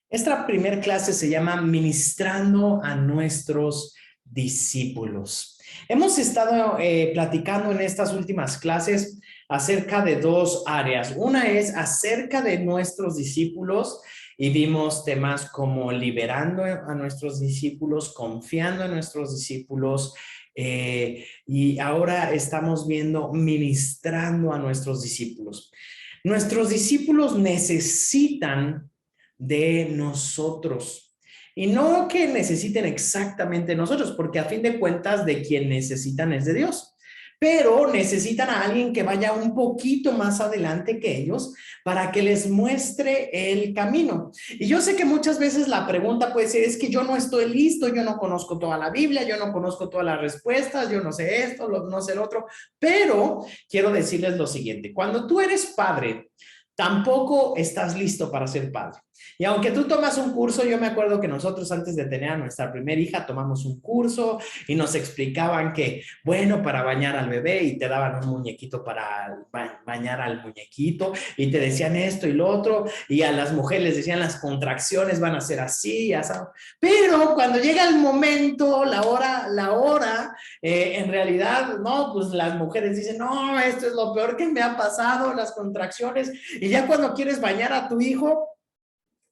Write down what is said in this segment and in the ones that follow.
Esta primera clase se llama Ministrando a nuestros discípulos. Hemos estado platicando en estas últimas clases acerca de dos áreas. Una es acerca de nuestros discípulos y vimos temas como liberando a nuestros discípulos, confiando en nuestros discípulos, y ahora estamos viendo ministrando a nuestros discípulos. Nuestros discípulos necesitan de nosotros. Y no que necesiten exactamente nosotros, porque a fin de cuentas de quien necesitan es de Dios. Pero necesitan a alguien que vaya un poquito más adelante que ellos para que les muestre el camino. Y yo sé que muchas veces la pregunta puede ser, es que yo no estoy listo, yo no conozco toda la Biblia, yo no conozco todas las respuestas, yo no sé esto, no sé el otro, pero quiero decirles lo siguiente, cuando tú eres padre, tampoco estás listo para ser padre. Y aunque tú tomas un curso, yo me acuerdo que nosotros antes de tener a nuestra primera hija tomamos un curso y nos explicaban que, bueno, para bañar al bebé y te daban un muñequito para bañar al muñequito y te decían esto y lo otro y a las mujeres les decían las contracciones van a ser así, ya sabes. Pero cuando llega el momento, la hora, en realidad, no, pues las mujeres dicen, no, esto es lo peor que me ha pasado, las contracciones. Y ya cuando quieres bañar a tu hijo,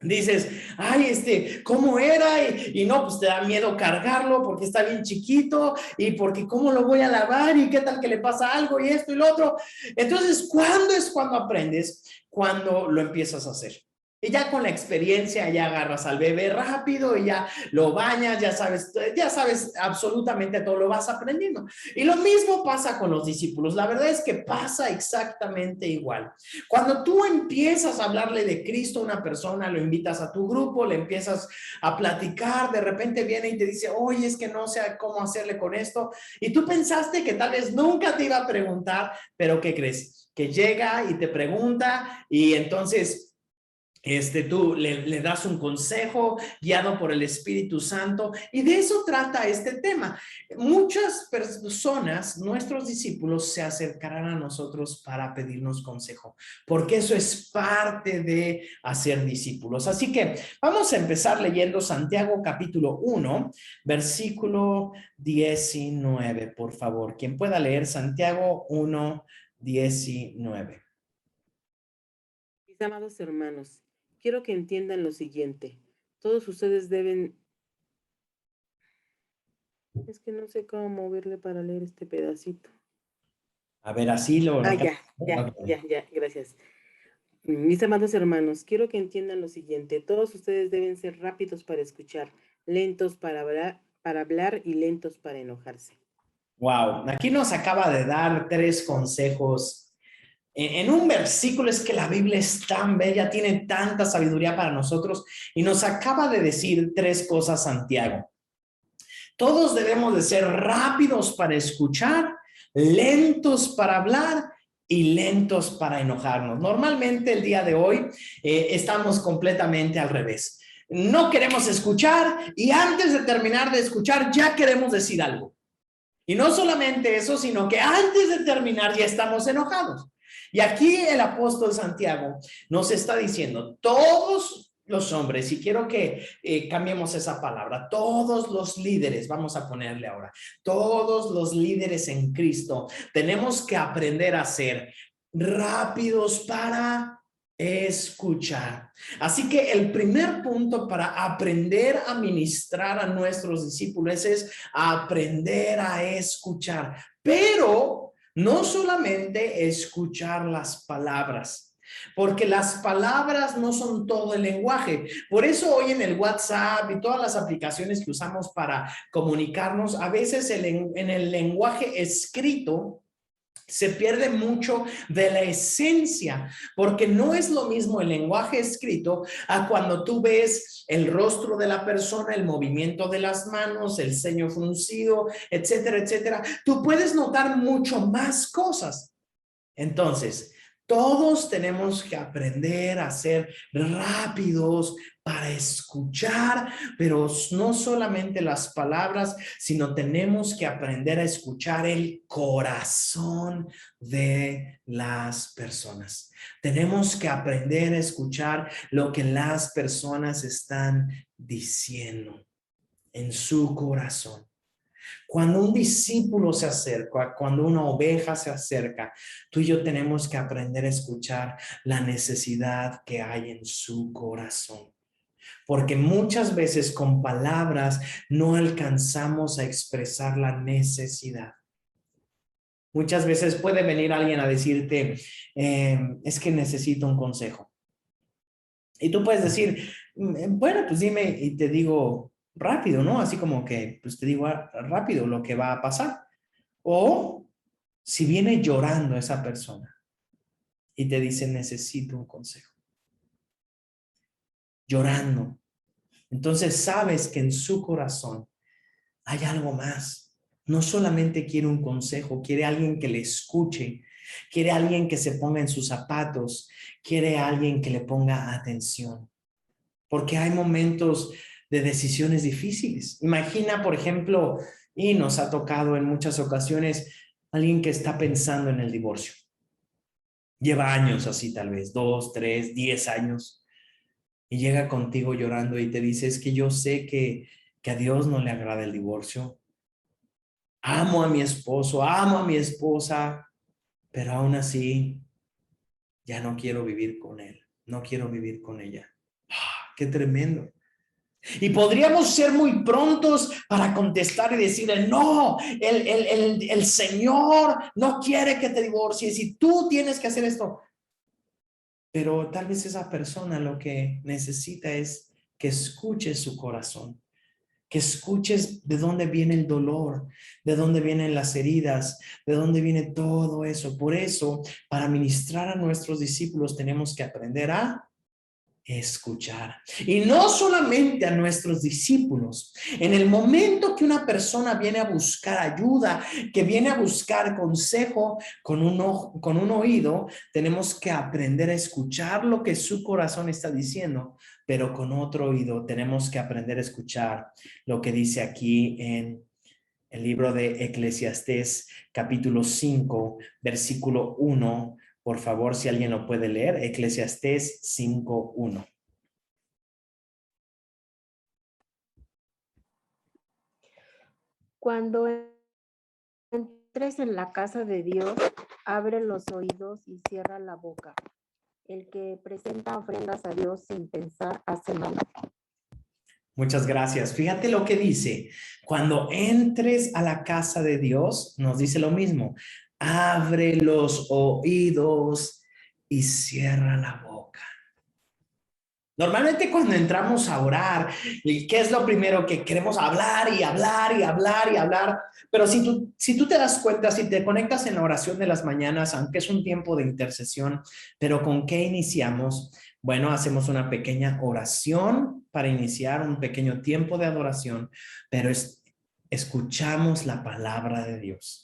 dices, ay, ¿cómo era? Y no, pues te da miedo cargarlo porque está bien chiquito y porque ¿cómo lo voy a lavar? ¿Y qué tal que le pasa algo? Y esto y lo otro. Entonces, ¿cuándo es cuando aprendes? Cuando lo empiezas a hacer. Y ya con la experiencia ya agarras al bebé rápido y ya lo bañas, ya sabes absolutamente todo, lo vas aprendiendo. Y lo mismo pasa con los discípulos. La verdad es que pasa exactamente igual. Cuando tú empiezas a hablarle de Cristo a una persona, lo invitas a tu grupo, le empiezas a platicar, de repente viene y te dice, oye, es que no sé cómo hacerle con esto. Y tú pensaste que tal vez nunca te iba a preguntar, pero ¿qué crees? Que llega y te pregunta y entonces tú le das un consejo guiado por el Espíritu Santo y de eso trata este tema. Muchas personas, nuestros discípulos, se acercarán a nosotros para pedirnos consejo, porque eso es parte de hacer discípulos. Así que vamos a empezar leyendo Santiago capítulo 1, versículo 19, por favor. Quien pueda leer Santiago 1, 19. Mis amados hermanos, quiero que entiendan lo siguiente. Todos ustedes deben... Es que no sé cómo moverle para leer este pedacito. A ver, así lo... Ya, gracias. Mis amados hermanos, quiero que entiendan lo siguiente. Todos ustedes deben ser rápidos para escuchar, lentos para hablar y lentos para enojarse. Wow, aquí nos acaba de dar tres consejos. En un versículo es que la Biblia es tan bella, tiene tanta sabiduría para nosotros y nos acaba de decir tres cosas Santiago. Todos debemos de ser rápidos para escuchar, lentos para hablar y lentos para enojarnos. Normalmente el día de hoy estamos completamente al revés. No queremos escuchar y antes de terminar de escuchar ya queremos decir algo. Y no solamente eso, sino que antes de terminar ya estamos enojados. Y aquí el apóstol Santiago nos está diciendo, todos los hombres, y quiero que cambiemos esa palabra, todos los líderes, vamos a ponerle ahora, todos los líderes en Cristo, tenemos que aprender a ser rápidos para escuchar. Así que el primer punto para aprender a ministrar a nuestros discípulos es aprender a escuchar, pero no solamente escuchar las palabras, porque las palabras no son todo el lenguaje. Por eso hoy en el WhatsApp y todas las aplicaciones que usamos para comunicarnos, a veces en el lenguaje escrito se pierde mucho de la esencia, porque no es lo mismo el lenguaje escrito a cuando tú ves el rostro de la persona, el movimiento de las manos, el ceño fruncido, etcétera, etcétera. Tú puedes notar mucho más cosas. Entonces, Todos tenemos que aprender a ser rápidos para escuchar, pero no solamente las palabras, sino tenemos que aprender a escuchar el corazón de las personas. Tenemos que aprender a escuchar lo que las personas están diciendo en su corazón. Cuando un discípulo se acerca, cuando una oveja se acerca, tú y yo tenemos que aprender a escuchar la necesidad que hay en su corazón. Porque muchas veces con palabras no alcanzamos a expresar la necesidad. Muchas veces puede venir alguien a decirte, es que necesito un consejo. Y tú puedes decir, bueno, pues dime y te digo rápido, ¿no? Así como que, pues te digo rápido lo que va a pasar. O si viene llorando esa persona y te dice, necesito un consejo. Llorando. Entonces sabes que en su corazón hay algo más. No solamente quiere un consejo, quiere alguien que le escuche, quiere alguien que se ponga en sus zapatos, quiere alguien que le ponga atención. Porque hay momentos de decisiones difíciles. Imagina, por ejemplo, y nos ha tocado en muchas ocasiones, alguien que está pensando en el divorcio. Lleva años así, tal vez, 2, 3, 10 años. Y llega contigo llorando y te dice, es que yo sé que a Dios no le agrada el divorcio. Amo a mi esposo, amo a mi esposa, pero aún así ya no quiero vivir con él, no quiero vivir con ella. ¡Qué tremendo! Y podríamos ser muy prontos para contestar y decirle, no, el Señor no quiere que te divorcies y tú tienes que hacer esto. Pero tal vez esa persona lo que necesita es que escuches su corazón, que escuches de dónde viene el dolor, de dónde vienen las heridas, de dónde viene todo eso. Por eso, para ministrar a nuestros discípulos tenemos que aprender a escuchar. Y no solamente a nuestros discípulos. En el momento que una persona viene a buscar ayuda, que viene a buscar consejo con un oído, tenemos que aprender a escuchar lo que su corazón está diciendo, pero con otro oído tenemos que aprender a escuchar lo que dice aquí en el libro de Eclesiastés, capítulo 5, versículo 1. Por favor, si alguien lo puede leer, Eclesiastés 5:1. Cuando entres en la casa de Dios, abre los oídos y cierra la boca. El que presenta ofrendas a Dios sin pensar hace mal. Muchas gracias. Fíjate lo que dice. Cuando entres a la casa de Dios, nos dice lo mismo. Abre los oídos y cierra la boca. Normalmente cuando entramos a orar, ¿qué es lo primero que queremos? Hablar y hablar y hablar y hablar. Pero si tú te das cuenta, si te conectas en la oración de las mañanas, aunque es un tiempo de intercesión, pero ¿con qué iniciamos? Bueno, hacemos una pequeña oración para iniciar un pequeño tiempo de adoración, pero escuchamos la palabra de Dios.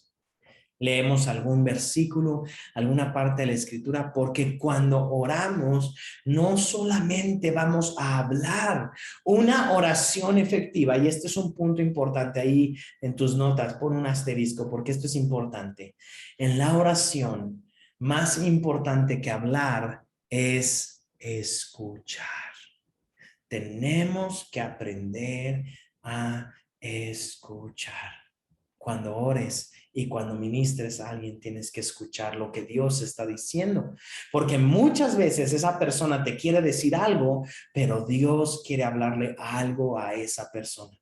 Leemos algún versículo, alguna parte de la escritura, porque cuando oramos no solamente vamos a hablar, una oración efectiva, y este es un punto importante ahí en tus notas, pon un asterisco porque esto es importante. En la oración, más importante que hablar es escuchar. Tenemos que aprender a escuchar. Cuando ores y cuando ministres a alguien, tienes que escuchar lo que Dios está diciendo. Porque muchas veces esa persona te quiere decir algo, pero Dios quiere hablarle algo a esa persona.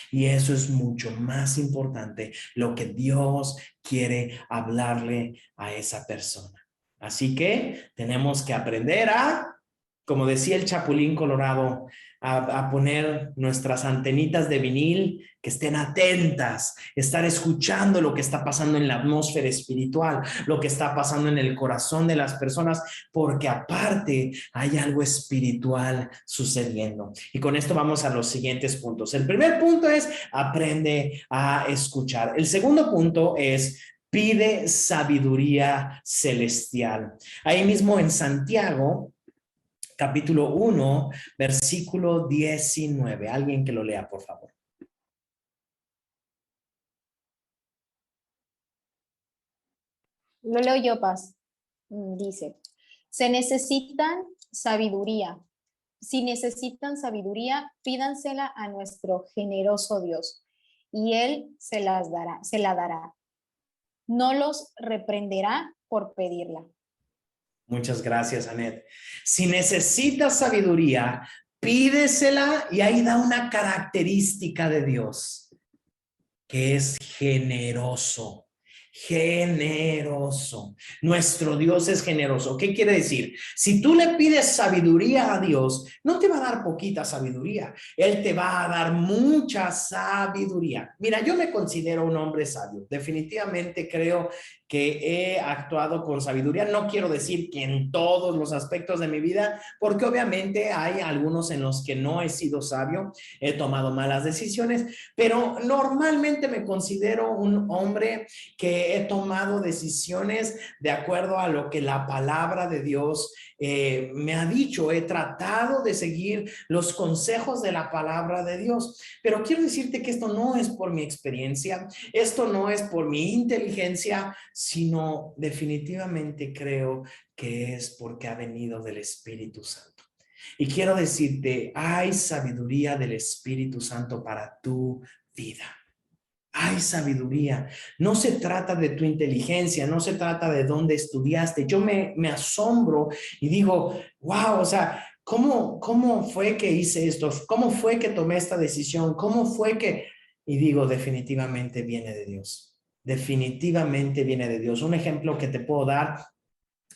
Y eso es mucho más importante, lo que Dios quiere hablarle a esa persona. Así que tenemos que aprender a, como decía el Chapulín Colorado, a poner nuestras antenitas de vinil, que estén atentas, estar escuchando lo que está pasando en la atmósfera espiritual, lo que está pasando en el corazón de las personas, porque aparte hay algo espiritual sucediendo. Y con esto vamos a los siguientes puntos. El primer punto es aprende a escuchar. El segundo punto es pide sabiduría celestial. Ahí mismo en Santiago, capítulo 1, versículo 19. Alguien que lo lea, por favor. Lo leo yo, Paz. Dice, se necesitan sabiduría. Si necesitan sabiduría, pídansela a nuestro generoso Dios, y Él se la dará. No los reprenderá por pedirla. Muchas gracias, Anet. Si necesitas sabiduría, pídesela, y ahí da una característica de Dios, que es generoso. Generoso. Nuestro Dios es generoso. ¿Qué quiere decir? Si tú le pides sabiduría a Dios, no te va a dar poquita sabiduría. Él te va a dar mucha sabiduría. Mira, yo me considero un hombre sabio. Definitivamente creo que he actuado con sabiduría. No quiero decir que en todos los aspectos de mi vida, porque obviamente hay algunos en los que no he sido sabio, he tomado malas decisiones, pero normalmente me considero un hombre que he tomado decisiones de acuerdo a lo que la palabra de Dios me ha dicho. He tratado de seguir los consejos de la palabra de Dios, pero quiero decirte que esto no es por mi experiencia, esto no es por mi inteligencia, sino definitivamente creo que es porque ha venido del Espíritu Santo. Y quiero decirte, hay sabiduría del Espíritu Santo para tu vida. Hay sabiduría. No se trata de tu inteligencia, no se trata de dónde estudiaste. Yo me asombro y digo, wow, o sea, ¿cómo fue que hice esto? ¿Cómo fue que tomé esta decisión? ¿Cómo fue que...? Y digo, definitivamente viene de Dios. Definitivamente viene de Dios. Un ejemplo que te puedo dar,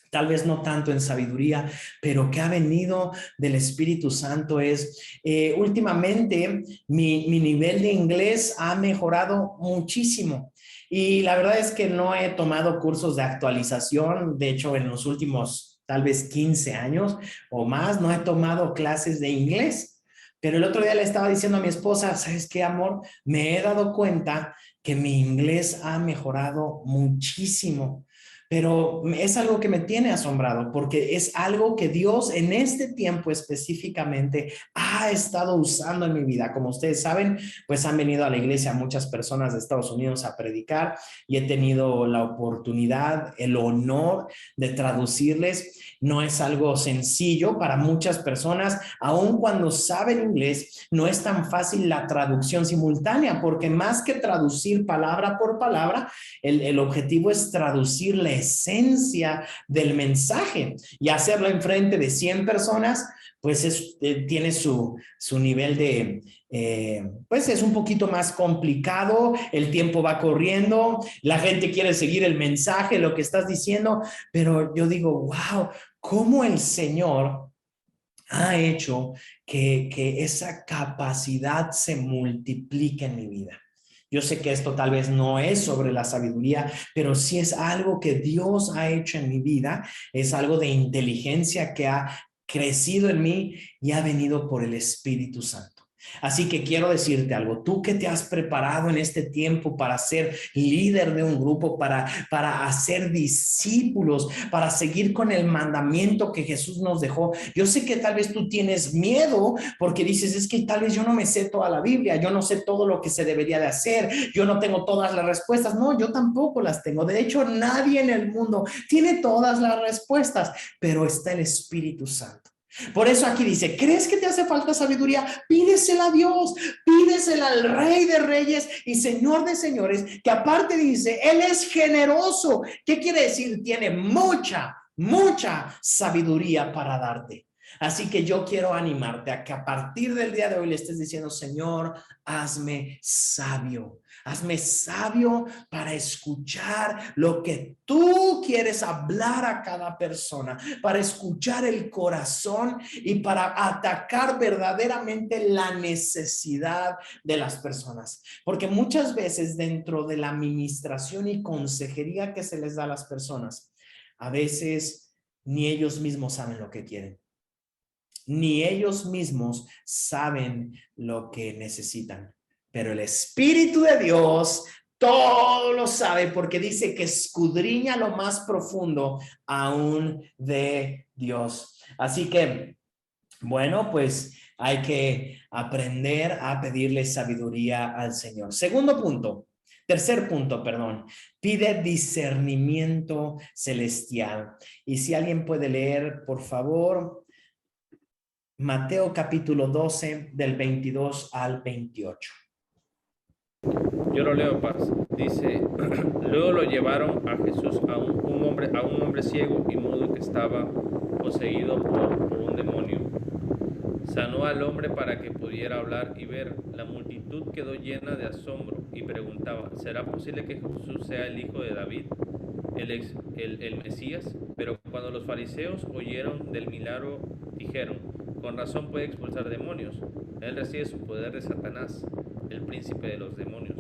tal vez no tanto en sabiduría, pero que ha venido del Espíritu Santo es, últimamente mi nivel de inglés ha mejorado muchísimo. Y la verdad es que no he tomado cursos de actualización. De hecho, en los últimos tal vez 15 años o más, no he tomado clases de inglés. Pero el otro día le estaba diciendo a mi esposa, ¿sabes qué, amor? Me he dado cuenta que mi inglés ha mejorado muchísimo. Pero es algo que me tiene asombrado, porque es algo que Dios en este tiempo específicamente ha estado usando en mi vida. Como ustedes saben, pues han venido a la iglesia muchas personas de Estados Unidos a predicar, y he tenido la oportunidad, el honor de traducirles. No es algo sencillo para muchas personas, aun cuando saben inglés, no es tan fácil la traducción simultánea, porque más que traducir palabra por palabra, el objetivo es traducir la esencia del mensaje, y hacerlo enfrente de 100 personas, pues tiene su nivel de, pues es un poquito más complicado, el tiempo va corriendo, la gente quiere seguir el mensaje, lo que estás diciendo, pero yo digo, wow, cómo el Señor ha hecho que esa capacidad se multiplique en mi vida. Yo sé que esto tal vez no es sobre la sabiduría, pero sí es algo que Dios ha hecho en mi vida, es algo de inteligencia que ha crecido en mí y ha venido por el Espíritu Santo. Así que quiero decirte algo, tú que te has preparado en este tiempo para ser líder de un grupo, para hacer discípulos, para seguir con el mandamiento que Jesús nos dejó. Yo sé que tal vez tú tienes miedo porque dices, es que tal vez yo no me sé toda la Biblia, yo no sé todo lo que se debería de hacer, yo no tengo todas las respuestas. No, yo tampoco las tengo. De hecho, nadie en el mundo tiene todas las respuestas, pero está el Espíritu Santo. Por eso aquí dice, ¿crees que te hace falta sabiduría? Pídesela a Dios, pídesela al Rey de Reyes y Señor de Señores, que aparte dice, Él es generoso. ¿Qué quiere decir? Tiene mucha sabiduría para darte. Así que yo quiero animarte a que a partir del día de hoy le estés diciendo, Señor, hazme sabio. Hazme sabio para escuchar lo que tú quieres hablar a cada persona, para escuchar el corazón y para atacar verdaderamente la necesidad de las personas. Porque muchas veces dentro de la administración y consejería que se les da a las personas, a veces ni ellos mismos saben lo que quieren. Ni ellos mismos saben lo que necesitan. Pero el Espíritu de Dios todo lo sabe, porque dice que escudriña lo más profundo aún de Dios. Así que, bueno, pues hay que aprender a pedirle sabiduría al Señor. Tercer punto, perdón. Pide discernimiento celestial. Y si alguien puede leer, por favor, Mateo capítulo 12, del 22 al 28. Yo lo leo, Paz. Dice, luego lo llevaron a Jesús a un hombre ciego y mudo que estaba poseído por un demonio. Sanó al hombre para que pudiera hablar y ver. La multitud quedó llena de asombro y preguntaba, ¿será posible que Jesús sea el hijo de David, el Mesías? Pero cuando los fariseos oyeron del milagro, dijeron, con razón puede expulsar demonios. Él recibe su poder de Satanás, el príncipe de los demonios.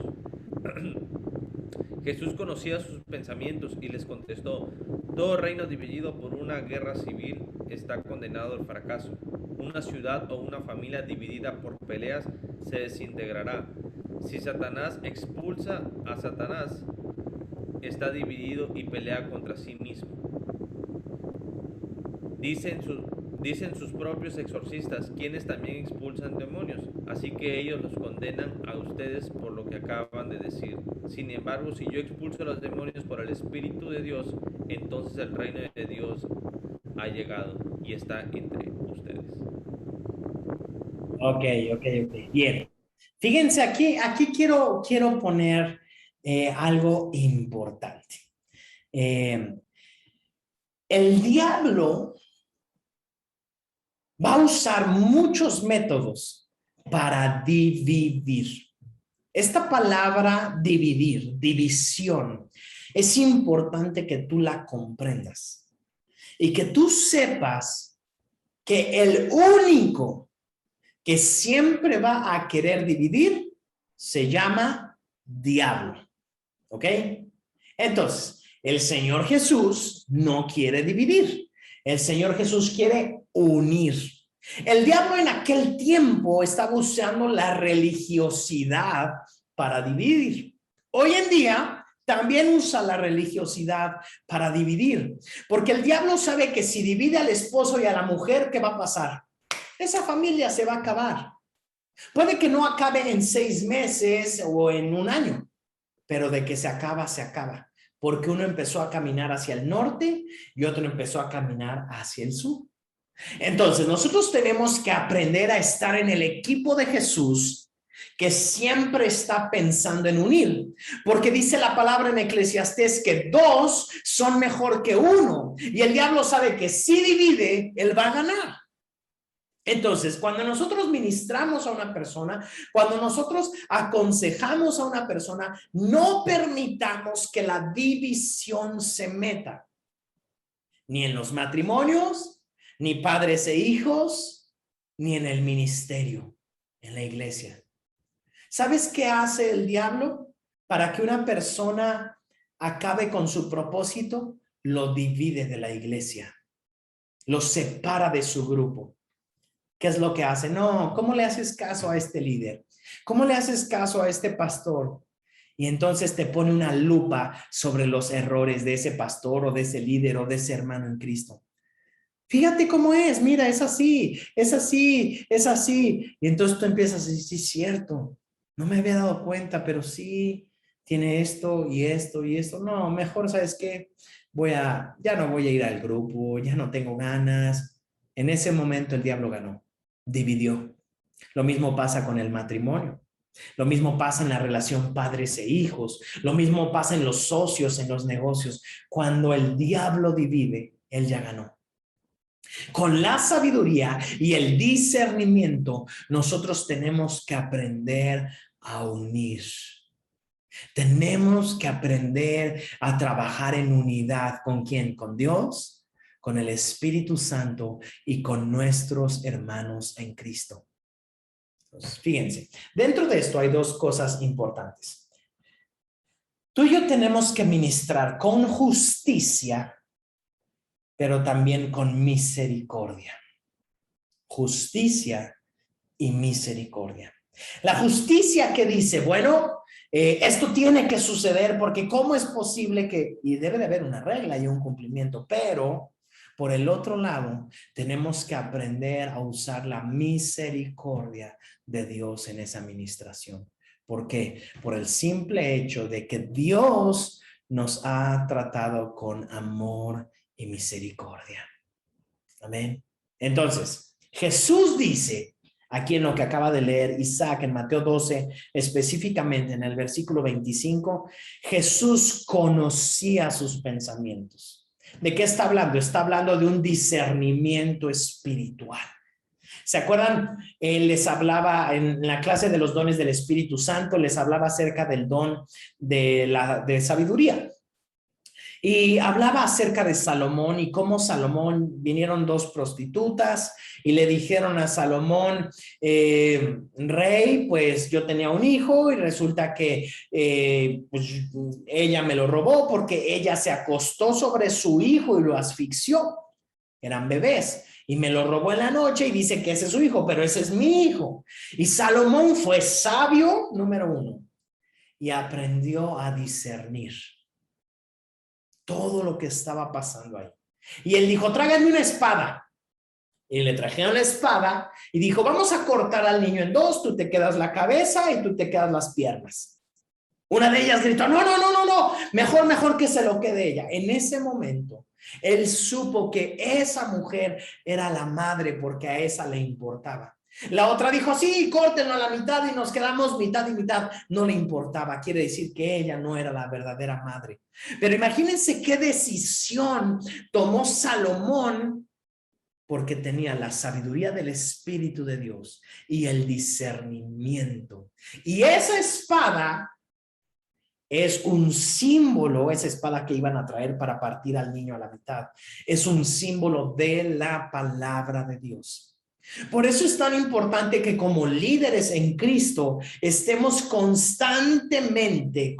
Jesús conocía sus pensamientos y les contestó, todo reino dividido por una guerra civil está condenado al fracaso. Una ciudad o una familia dividida por peleas se desintegrará. Si Satanás expulsa a Satanás, está dividido y pelea contra sí mismo. Dicen sus propios exorcistas, quienes también expulsan demonios, así que ellos los condenan a ustedes por lo que acaban de decir. Sin embargo, si yo expulso a los demonios por el Espíritu de Dios, entonces el reino de Dios ha llegado y está entre ustedes. Ok. Bien. Fíjense, aquí quiero poner algo importante. El diablo va a usar muchos métodos para dividir. Esta palabra dividir, división, es importante que tú la comprendas y que tú sepas que el único que siempre va a querer dividir se llama diablo. ¿Ok? Entonces, el Señor Jesús no quiere dividir. El Señor Jesús quiere unir. El diablo en aquel tiempo estaba usando la religiosidad para dividir. Hoy en día también usa la religiosidad para dividir, porque el diablo sabe que si divide al esposo y a la mujer, ¿qué va a pasar? Esa familia se va a acabar. Puede que no acabe en 6 meses o en un año, pero de que se acaba, se acaba. Porque uno empezó a caminar hacia el norte y otro empezó a caminar hacia el sur. Entonces, nosotros tenemos que aprender a estar en el equipo de Jesús, que siempre está pensando en unir. Porque dice la palabra en Eclesiastés que 2 son mejor que 1. Y el diablo sabe que si divide, él va a ganar. Entonces, cuando nosotros ministramos a una persona, cuando nosotros aconsejamos a una persona, no permitamos que la división se meta, ni en los matrimonios, ni padres e hijos, ni en el ministerio, en la iglesia. ¿Sabes qué hace el diablo para que una persona acabe con su propósito? Lo divide de la iglesia, lo separa de su grupo. ¿Qué es lo que hace? No, ¿cómo le haces caso a este líder? ¿Cómo le haces caso a este pastor? Y entonces te pone una lupa sobre los errores de ese pastor o de ese líder o de ese hermano en Cristo. Fíjate cómo es, mira, es así, es así, es así. Y entonces tú empiezas a decir, sí, cierto, no me había dado cuenta, pero sí, tiene esto y esto y esto. No, mejor, ¿sabes qué? Ya no voy a ir al grupo, ya no tengo ganas. En ese momento el diablo ganó. Dividió. Lo mismo pasa con el matrimonio. Lo mismo pasa en la relación padres e hijos. Lo mismo pasa en los socios, en los negocios. Cuando el diablo divide, él ya ganó. Con la sabiduría y el discernimiento, nosotros tenemos que aprender a unir. Tenemos que aprender a trabajar en unidad. ¿Con quién? Con Dios, con el Espíritu Santo y con nuestros hermanos en Cristo. Entonces, fíjense, dentro de esto hay 2 cosas importantes. Tú y yo tenemos que ministrar con justicia, pero también con misericordia. Justicia y misericordia. La justicia que dice, bueno, Esto tiene que suceder porque ¿cómo es posible que, y debe de haber una regla y un cumplimiento, pero por el otro lado tenemos que aprender a usar la misericordia de Dios en esa administración. ¿Por qué? Por el simple hecho de que Dios nos ha tratado con amor y misericordia. Amén. Entonces, Jesús dice, aquí en lo que acaba de leer Isaac en Mateo 12, específicamente en el versículo 25, Jesús conocía sus pensamientos. ¿De qué está hablando? Está hablando de un discernimiento espiritual. ¿Se acuerdan? Él les hablaba en la clase de los dones del Espíritu Santo, les hablaba acerca del don de sabiduría. Y hablaba acerca de Salomón y cómo Salomón, vinieron dos prostitutas y le dijeron a Salomón, rey, pues yo tenía un hijo y resulta que pues, ella me lo robó porque ella se acostó sobre su hijo y lo asfixió. Eran bebés y me lo robó en la noche y dice que ese es su hijo, pero ese es mi hijo. Y Salomón fue sabio, número uno, y aprendió a discernir todo lo que estaba pasando ahí. Y él dijo, tráiganme una espada. Y le trajeron la espada y dijo, vamos a cortar al niño en dos, tú te quedas la cabeza y tú te quedas las piernas. Una de ellas gritó, no, mejor que se lo quede ella. En ese momento, él supo que esa mujer era la madre porque a esa le importaba. La otra dijo, sí, córtenlo a la mitad y nos quedamos mitad y mitad. No le importaba, quiere decir que ella no era la verdadera madre. Pero imagínense qué decisión tomó Salomón porque tenía la sabiduría del Espíritu de Dios y el discernimiento. Y esa espada es un símbolo, esa espada que iban a traer para partir al niño a la mitad, es un símbolo de la palabra de Dios. Por eso es tan importante que como líderes en Cristo estemos constantemente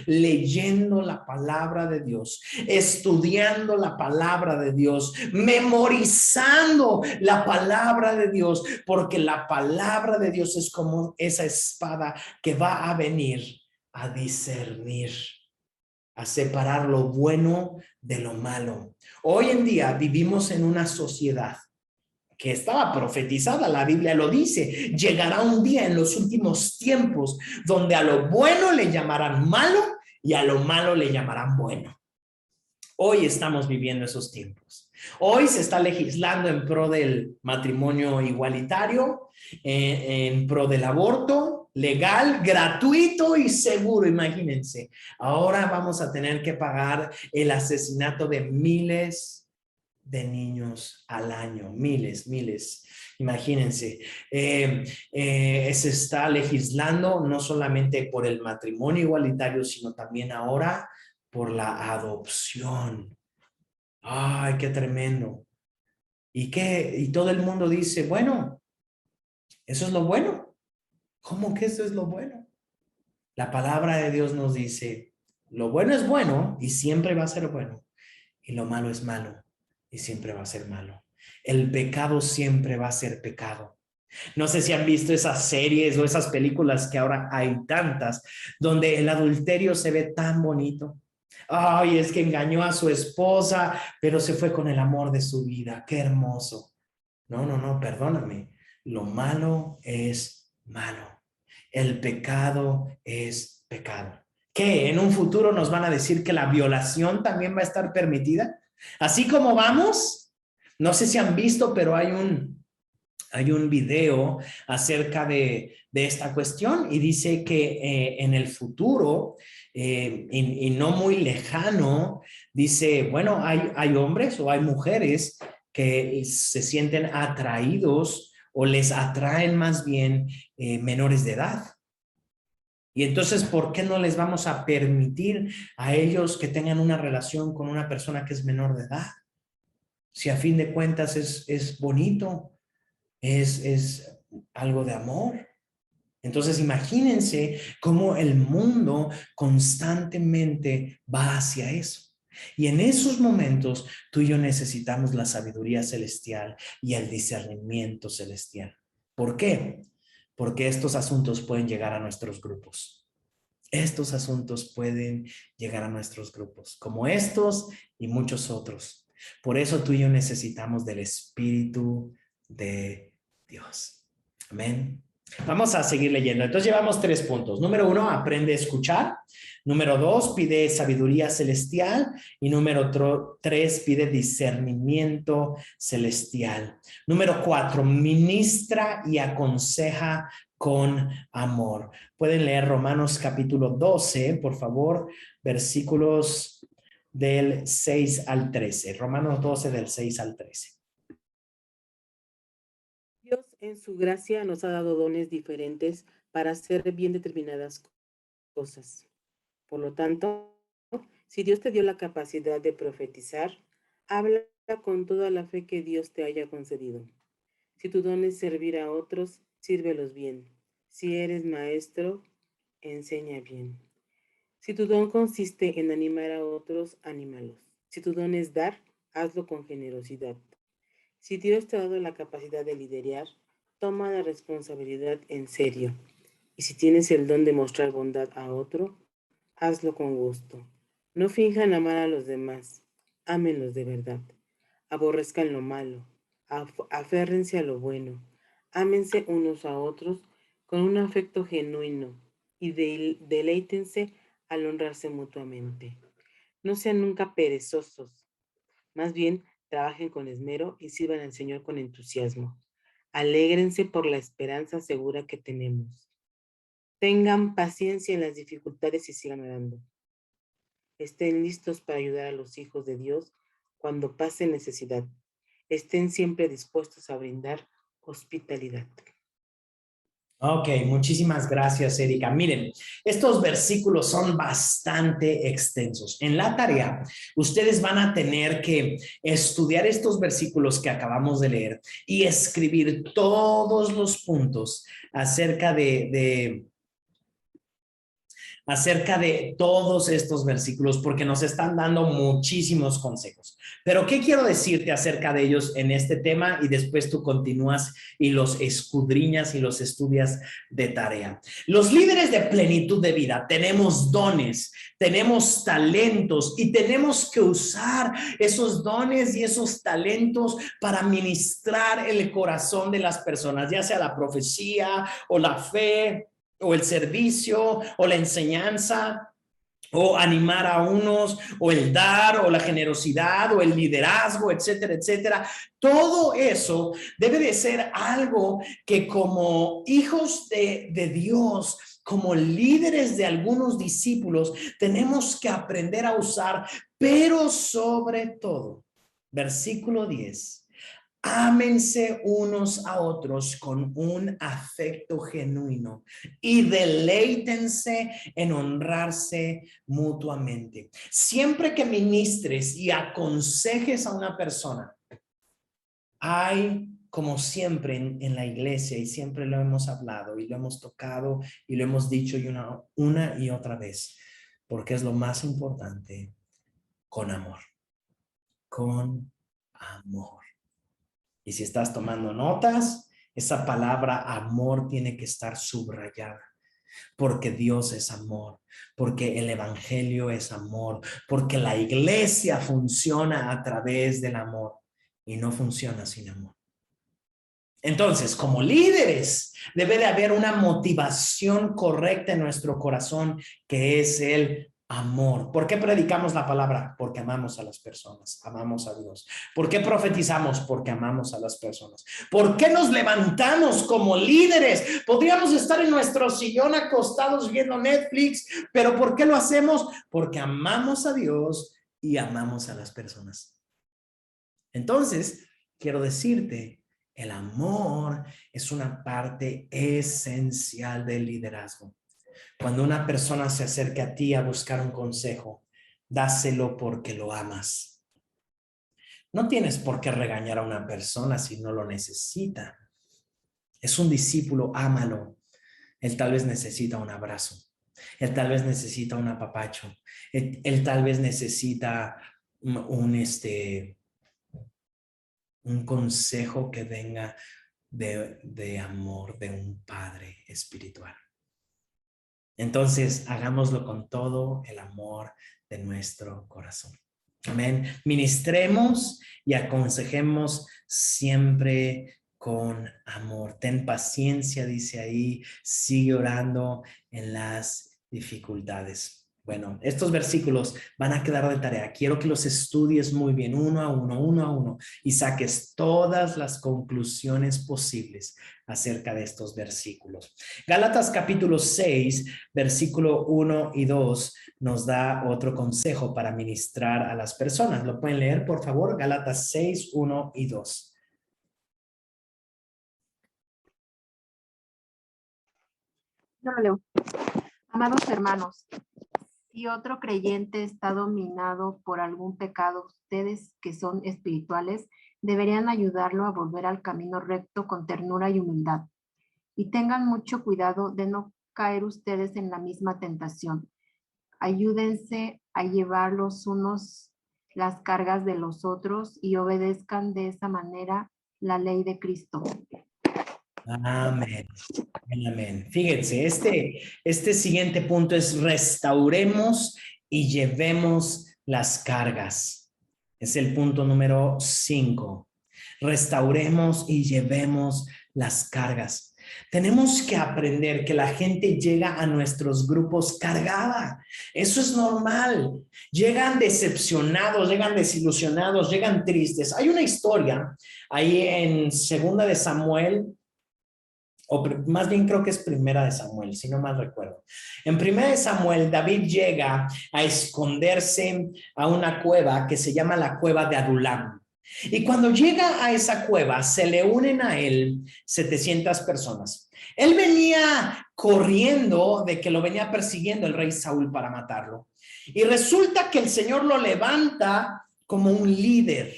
leyendo la palabra de Dios, estudiando la palabra de Dios, memorizando la palabra de Dios, porque la palabra de Dios es como esa espada que va a venir a discernir, a separar lo bueno de lo malo. Hoy en día vivimos en una sociedad que estaba profetizada, la Biblia lo dice, llegará un día en los últimos tiempos donde a lo bueno le llamarán malo y a lo malo le llamarán bueno. Hoy estamos viviendo esos tiempos. Hoy se está legislando en pro del matrimonio igualitario, en pro del aborto legal, gratuito y seguro. Imagínense, ahora vamos a tener que pagar el asesinato de miles de niños al año, miles. Imagínense, se está legislando no solamente por el matrimonio igualitario, sino también ahora por la adopción. ¡Ay, qué tremendo! Y todo el mundo dice, bueno, eso es lo bueno. ¿Cómo que eso es lo bueno? La palabra de Dios nos dice, lo bueno es bueno y siempre va a ser bueno. Y lo malo es malo y siempre va a ser malo. El pecado siempre va a ser pecado. No sé si han visto esas series o esas películas que ahora hay tantas, donde el adulterio se ve tan bonito. Ay, es que engañó a su esposa, pero se fue con el amor de su vida. Qué hermoso. No, perdóname. Lo malo es malo. El pecado es pecado. ¿Qué? ¿En un futuro nos van a decir que la violación también va a estar permitida? Así como vamos, no sé si han visto, pero hay un video acerca de esta cuestión y dice que en el futuro y no muy lejano, dice, bueno, hay hombres o hay mujeres que se sienten atraídos o les atraen más bien menores de edad. Y entonces, ¿por qué no les vamos a permitir a ellos que tengan una relación con una persona que es menor de edad? Si a fin de cuentas es bonito, es algo de amor. Entonces, imagínense cómo el mundo constantemente va hacia eso. Y en esos momentos, tú y yo necesitamos la sabiduría celestial y el discernimiento celestial. ¿Por qué? porque estos asuntos pueden llegar a nuestros grupos. Estos asuntos pueden llegar a nuestros grupos, como estos y muchos otros. Por eso tú y yo necesitamos del Espíritu de Dios. Amén. Vamos a seguir leyendo. Entonces llevamos 3 puntos. Número 1, aprende a escuchar. Número 2, pide sabiduría celestial. Y número 3, pide discernimiento celestial. Número 4, ministra y aconseja con amor. Pueden leer Romanos capítulo 12, por favor, versículos del 6 al 13. Romanos 12 del 6 al 13. Dios en su gracia nos ha dado dones diferentes para hacer bien determinadas cosas. Por lo tanto, si Dios te dio la capacidad de profetizar, habla con toda la fe que Dios te haya concedido. Si tu don es servir a otros, sírvelos bien. Si eres maestro, enseña bien. Si tu don consiste en animar a otros, anímalos. Si tu don es dar, hazlo con generosidad. Si Dios te ha dado la capacidad de liderar, toma la responsabilidad en serio. Y si tienes el don de mostrar bondad a otro, hazlo con gusto. No finjan amar a los demás, ámenlos de verdad. Aborrezcan lo malo, aférrense a lo bueno, ámense unos a otros con un afecto genuino y deleítense al honrarse mutuamente. No sean nunca perezosos, más bien trabajen con esmero y sirvan al Señor con entusiasmo. Alégrense por la esperanza segura que tenemos. Tengan paciencia en las dificultades y sigan orando. Estén listos para ayudar a los hijos de Dios cuando pasen necesidad. Estén siempre dispuestos a brindar hospitalidad. Ok, muchísimas gracias, Erika. Miren, estos versículos son bastante extensos. En la tarea, ustedes van a tener que estudiar estos versículos que acabamos de leer y escribir todos los puntos acerca de todos estos versículos, porque nos están dando muchísimos consejos. Pero ¿qué quiero decirte acerca de ellos en este tema? Y después tú continúas y los escudriñas y los estudias de tarea. Los líderes de plenitud de vida tenemos dones, tenemos talentos y tenemos que usar esos dones y esos talentos para ministrar el corazón de las personas, ya sea la profecía o la fe, o el servicio, o la enseñanza, o animar a unos, o el dar, o la generosidad, o el liderazgo, etcétera, etcétera. Todo eso debe de ser algo que como hijos de Dios, como líderes de algunos discípulos, tenemos que aprender a usar, pero sobre todo, versículo 10. Ámense unos a otros con un afecto genuino y deleítense en honrarse mutuamente. Siempre que ministres y aconsejes a una persona, hay, como siempre en la iglesia, y siempre lo hemos hablado y lo hemos tocado y lo hemos dicho una y otra vez, porque es lo más importante, con amor. Con amor. Y si estás tomando notas, esa palabra amor tiene que estar subrayada. Porque Dios es amor, porque el evangelio es amor, porque la iglesia funciona a través del amor y no funciona sin amor. Entonces, como líderes, debe de haber una motivación correcta en nuestro corazón, que es el amor. ¿Por qué predicamos la palabra? Porque amamos a las personas, amamos a Dios. ¿Por qué profetizamos? Porque amamos a las personas. ¿Por qué nos levantamos como líderes? Podríamos estar en nuestro sillón acostados viendo Netflix, pero ¿por qué lo hacemos? Porque amamos a Dios y amamos a las personas. Entonces, quiero decirte, el amor es una parte esencial del liderazgo. Cuando una persona se acerca a ti a buscar un consejo, dáselo porque lo amas. No tienes por qué regañar a una persona si no lo necesita. Es un discípulo, ámalo. Él tal vez necesita un abrazo. Él tal vez necesita un apapacho. Él tal vez necesita un consejo que venga de amor de un Padre espiritual. Entonces, hagámoslo con todo el amor de nuestro corazón. Amén. Ministremos y aconsejemos siempre con amor. Ten paciencia, dice ahí, sigue orando en las dificultades. Bueno, estos versículos van a quedar de tarea. Quiero que los estudies muy bien, uno a uno, y saques todas las conclusiones posibles acerca de estos versículos. Gálatas capítulo 6, versículo 1 y 2 nos da otro consejo para ministrar a las personas. ¿Lo pueden leer, por favor? Gálatas 6, 1 y 2. Yo lo leo. Amados hermanos, si otro creyente está dominado por algún pecado, ustedes que son espirituales deberían ayudarlo a volver al camino recto con ternura y humildad. Y tengan mucho cuidado de no caer ustedes en la misma tentación. Ayúdense a llevar los unos las cargas de los otros y obedezcan de esa manera la ley de Cristo. Amén. Amén. Fíjense, este siguiente punto es restauremos y llevemos las cargas. Es el punto número 5. Restauremos y llevemos las cargas. Tenemos que aprender que la gente llega a nuestros grupos cargada. Eso es normal. Llegan decepcionados, llegan desilusionados, llegan tristes. Hay una historia ahí en Segunda de Samuel, o más bien creo que es Primera de Samuel, si no mal recuerdo. En Primera de Samuel, David llega a esconderse a una cueva que se llama la cueva de Adulam. Y cuando llega a esa cueva, se le unen a él 700 personas. Él venía corriendo de que lo venía persiguiendo el rey Saúl para matarlo. Y resulta que el Señor lo levanta como un líder.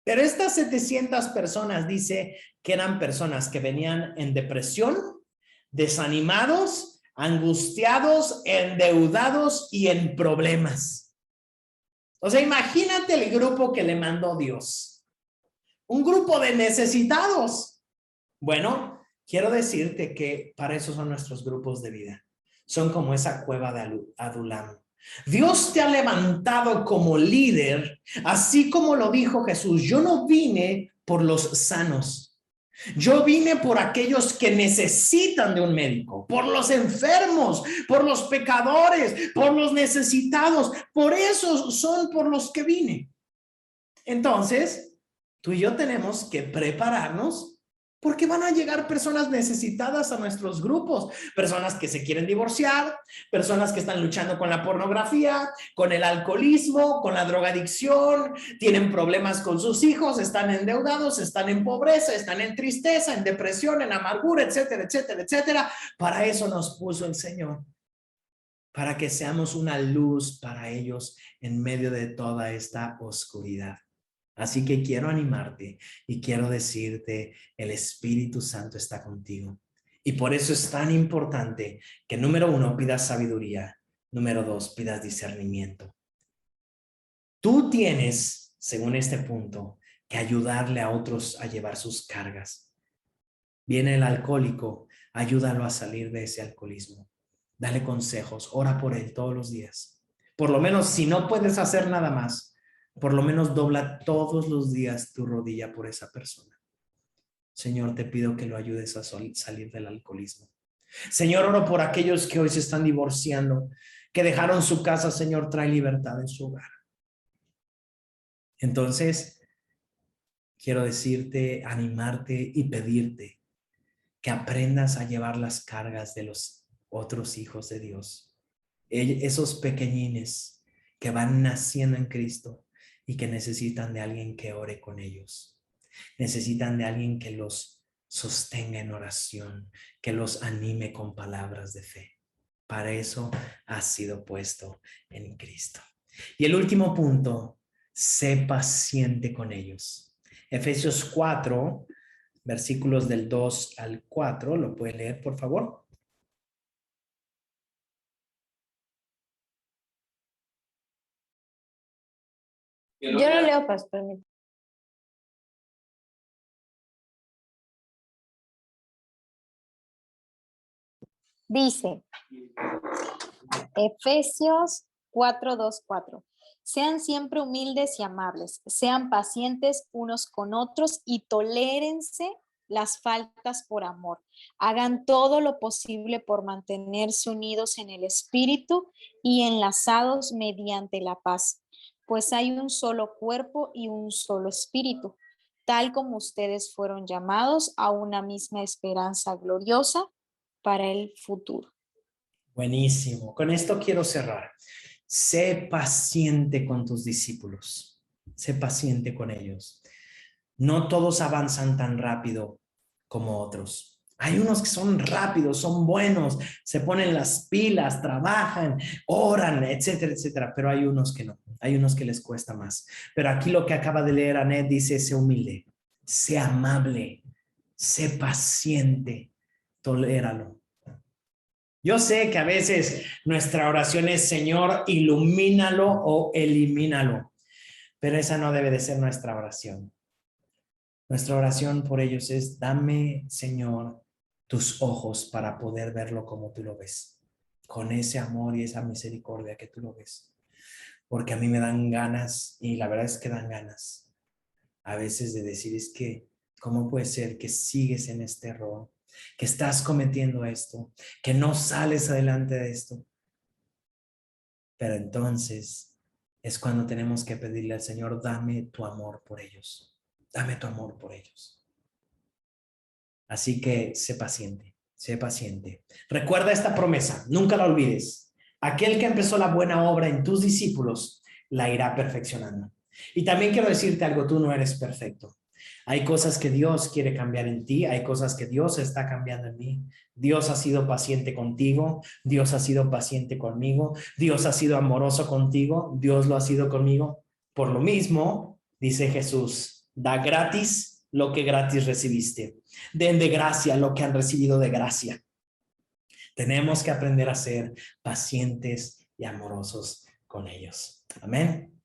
Pero estas 700 personas dice que eran personas que venían en depresión, desanimados, angustiados, endeudados y en problemas. O sea, imagínate el grupo que le mandó Dios. Un grupo de necesitados. Bueno, quiero decirte que para eso son nuestros grupos de vida. Son como esa cueva de Adulam. Dios te ha levantado como líder, así como lo dijo Jesús. Yo no vine por los sanos. Yo vine por aquellos que necesitan de un médico, por los enfermos, por los pecadores, por los necesitados. Por eso son por los que vine. Entonces, tú y yo tenemos que prepararnos porque van a llegar personas necesitadas a nuestros grupos, personas que se quieren divorciar, personas que están luchando con la pornografía, con el alcoholismo, con la drogadicción, tienen problemas con sus hijos, están endeudados, están en pobreza, están en tristeza, en depresión, en amargura, etcétera, etcétera, etcétera. Para eso nos puso el Señor, para que seamos una luz para ellos en medio de toda esta oscuridad. Así que quiero animarte y quiero decirte, el Espíritu Santo está contigo. Y por eso es tan importante que número 1, pidas sabiduría. Número 2, pidas discernimiento. Tú tienes, según este punto, que ayudarle a otros a llevar sus cargas. Viene el alcohólico, ayúdalo a salir de ese alcoholismo. Dale consejos, ora por él todos los días. Por lo menos, si no puedes hacer nada más, por lo menos dobla todos los días tu rodilla por esa persona. Señor, te pido que lo ayudes a salir del alcoholismo. Señor, oro por aquellos que hoy se están divorciando, que dejaron su casa. Señor, trae libertad en su hogar. Entonces, quiero decirte, animarte y pedirte que aprendas a llevar las cargas de los otros hijos de Dios. Esos pequeñines que van naciendo en Cristo y que necesitan de alguien que ore con ellos. Necesitan de alguien que los sostenga en oración, que los anime con palabras de fe. Para eso ha sido puesto en Cristo. Y el último punto, sé paciente con ellos. Efesios 4, versículos del 2 al 4, ¿lo puede leer, por favor? Yo lo leo, pastor. Dice, Efesios 4:2-4. Sean siempre humildes y amables, sean pacientes unos con otros y tolérense las faltas por amor. Hagan todo lo posible por mantenerse unidos en el espíritu y enlazados mediante la paz, pues hay un solo cuerpo y un solo espíritu, tal como ustedes fueron llamados a una misma esperanza gloriosa para el futuro. Buenísimo. Con esto quiero cerrar. Sé paciente con tus discípulos. Sé paciente con ellos. No todos avanzan tan rápido como otros. Hay unos que son rápidos, son buenos, se ponen las pilas, trabajan, oran, etcétera, etcétera. Pero hay unos que no. Hay unos que les cuesta más. Pero aquí lo que acaba de leer Anet dice, sé humilde, sé amable, sé paciente, toléralo. Yo sé que a veces nuestra oración es, Señor, ilumínalo o elimínalo, pero esa no debe de ser nuestra oración. Nuestra oración por ellos es, dame, Señor, tus ojos para poder verlo como tú lo ves, con ese amor y esa misericordia que tú lo ves. Porque a mí me dan ganas, y la verdad es que dan ganas, a veces de decir, es que, ¿cómo puede ser que sigues en este error? Que estás cometiendo esto, que no sales adelante de esto. Pero entonces es cuando tenemos que pedirle al Señor, dame tu amor por ellos, dame tu amor por ellos. Así que sé paciente, sé paciente. Recuerda esta promesa, nunca la olvides. Aquel que empezó la buena obra en tus discípulos, la irá perfeccionando. Y también quiero decirte algo, tú no eres perfecto. Hay cosas que Dios quiere cambiar en ti, hay cosas que Dios está cambiando en mí. Dios ha sido paciente contigo, Dios ha sido paciente conmigo, Dios ha sido amoroso contigo, Dios lo ha sido conmigo. Por lo mismo, dice Jesús, da gratis lo que gratis recibiste. Den de gracia lo que han recibido de gracia. Tenemos que aprender a ser pacientes y amorosos con ellos. Amén.